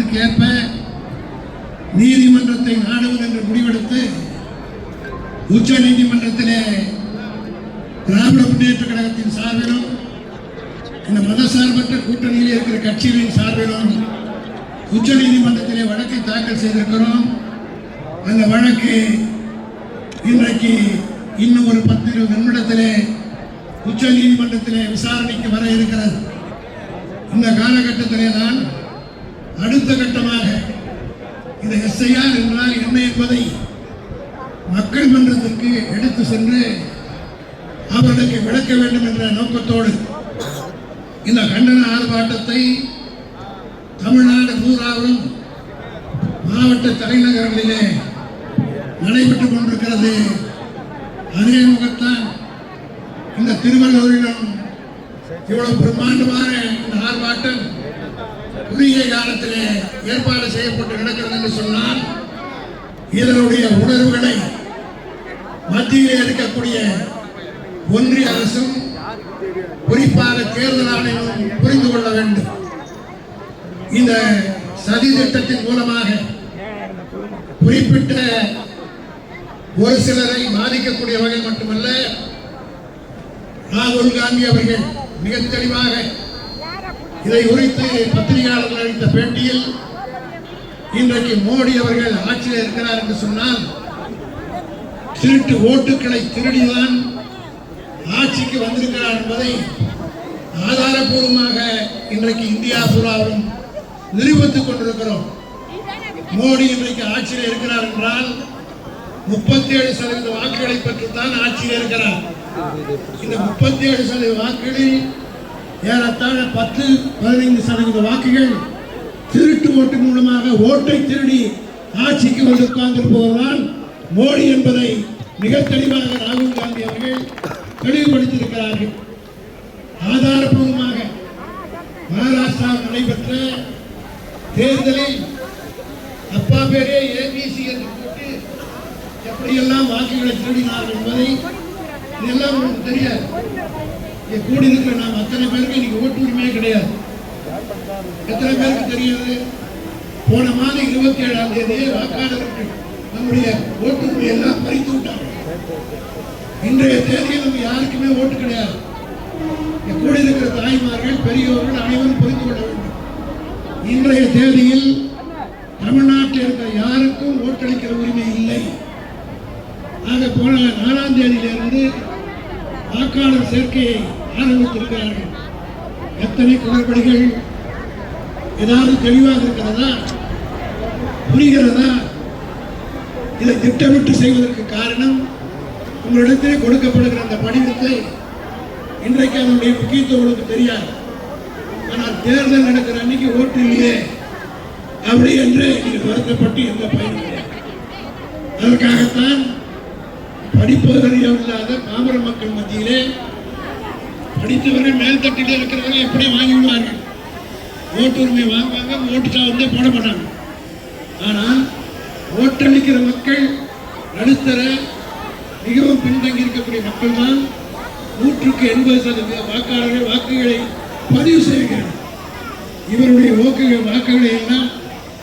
அதற்கு ஏற்ப நீதிமன்றத்தை நாடுவது என்று முடிவெடுத்து உச்ச நீதிமன்றத்திலே திராவிட முன்னேற்ற கழகத்தின் சார்பிலும் இந்த மதசார்பற்ற கூட்டணியில் இருக்கிற கட்சிகளின் சார்பிலும் உச்ச நீதிமன்றத்திலே வழக்கை தாக்கல் செய்திருக்கிறோம். அந்த வழக்கு இன்றைக்கு இன்னும் ஒரு 10-20 நிமிடத்திலே உச்ச நீதிமன்றத்திலே விசாரணைக்கு வர இருக்கிறது. இந்த காலகட்டத்திலே தான் அடுத்த கட்டமாக இந்த SIR என்றால் என்ன என்பதை மக்கள் மன்றத்திற்கு எடுத்து சென்று அவர்களுக்கு விளக்க வேண்டும் என்ற நோக்கத்தோடு இந்த கண்டன ஆர்ப்பாட்டத்தை தமிழ்நாடு பூராவிலும் மாவட்ட தலைநகரங்களிலே நடைபெற்றுக் கொண்டிருக்கிறது. அதே முகத்தான் இந்த திருவள்ளூரிலும் இவ்வளவு பிரம்மாண்டமான இந்த ஆர்ப்பாட்டம் குறுகிய காலத்திலே ஏற்பாடு செய்யப்பட்டு கிடக்கிறது என்று சொன்னால் இதனுடைய உணர்வுகளை மத்தியிலே இருக்கக்கூடிய ஒன்றிய அரசும் குறிப்பாக தேர்தல் ஆணையமும் புரிந்து கொள்ள வேண்டும். இந்த சதி திட்டத்தின் மூலமாக குறிப்பிட்ட ஒரு சிலரை பாதிக்கக்கூடிய வகை மட்டுமல்ல, ராகுல் காந்தி அவர்கள் மிக தெளிவாக இதை குறித்து பத்திரிகையாளர்கள் அளித்த பேட்டியில் இன்றைக்கு மோடி அவர்கள் ஆட்சியில் இருக்கிறார் என்று சொன்னால் திருட்டு ஓட்டுக்களை திருடிதான் ஆட்சிக்கு வந்திருக்கிறார் என்பதை ஆதாரபூர்வமாக இன்றைக்கு இந்தியா பூராவும் நிரூபித்துக் கொண்டிருக்கிறோம். மோடி இன்றைக்கு ஆட்சியில் இருக்கிறார் என்றால் 37% வாக்குகளை பெற்றுத்தான் ஆட்சியில் இருக்கிறார். இந்த 37% வாக்குகளில் ஏறத்தாழ 10-15% வாக்குகள் திருட்டு ஓட்டு மூலமாக ஓட்டை திருடி ஆட்சிக்கு வந்து உட்கார்ந்திருப்பவர்தான் மோடி என்பதை மிக தெளிவாக ராகுல் காந்தி அவர்கள் தெளிவுபடுத்தியிருக்கிறார்கள். ஆதாரபூர்வமாக மகாராஷ்டிராவில் நடைபெற்ற தேர்தலில் அப்பா பேரே ABC என்று போட்டு எப்படியெல்லாம் வாக்குகளை திருடினார்கள் என்பதை இதெல்லாம் உங்களுக்கு தெரியாது. கூடியிருக்கிற நாம் அத்தனை பேருக்கு இன்னைக்கு ஓட்டு உரிமையே கிடையாது. எத்தனை பேருக்கு தெரியாது? போன மாதம் 27ஆம் தேதியே வாக்காளருக்கு நம்முடைய ஓட்டு உரிமையை எல்லாம் பறித்து விட்டாங்க. இன்றைய தேதியில் நம்ம யாருக்குமே ஓட்டு கிடையாது. கூடியிருக்கிற தாய்மார்கள் பெரியவர்கள் அனைவரும் புரிந்து கொள்ள வேண்டும். இன்றைய தேதியில் தமிழ்நாட்டில் இருக்கிற யாருக்கும் ஓட்டளிக்கிற உரிமை இல்லை. ஆக போன 4ஆம் தேதியிலிருந்து வாக்காளர் சேர்க்கையை ஆரம்பித்திருக்கிறார்கள். எத்தனை குளறுபடிகள், ஏதாவது தெளிவாக இருக்கிறதா, புரிகிறதா? இதை திட்டமிட்டு செய்வதற்கு காரணம் உங்களிடத்திலே கொடுக்கப்படுகிற அந்த படிவத்தை இன்றைக்கு அதனுடைய முக்கியத்துவம் உங்களுக்கு தெரியாது. ஆனால் தேர்தல் நடக்கிற அன்னைக்கு ஓட்டு இல்லையே அப்படி என்று நீங்கள் வருத்தப்பட்டு எந்த பயனும் கிடையாது. அதற்காகத்தான் படிப்பறிவு இல்லாத பாமர மக்கள் மத்தியிலே படித்தவர்கள் மேல்தட்டிலே இருக்கிறவர்கள் எப்படி வாங்கி விடுவார்கள்? ஓட்டு உரிமை வாங்குவாங்க, ஓட்டுக்கா வந்து போட மாட்டாங்க. ஆனால் ஓட்டளிக்கிற மக்கள் நடுத்தர மிகவும் பின்தங்கி இருக்கக்கூடிய மக்கள் தான் 180% வாக்காளர்கள் வாக்குகளை பதிவு செய்கிறார்கள். இவருடைய வாக்குகளை எல்லாம்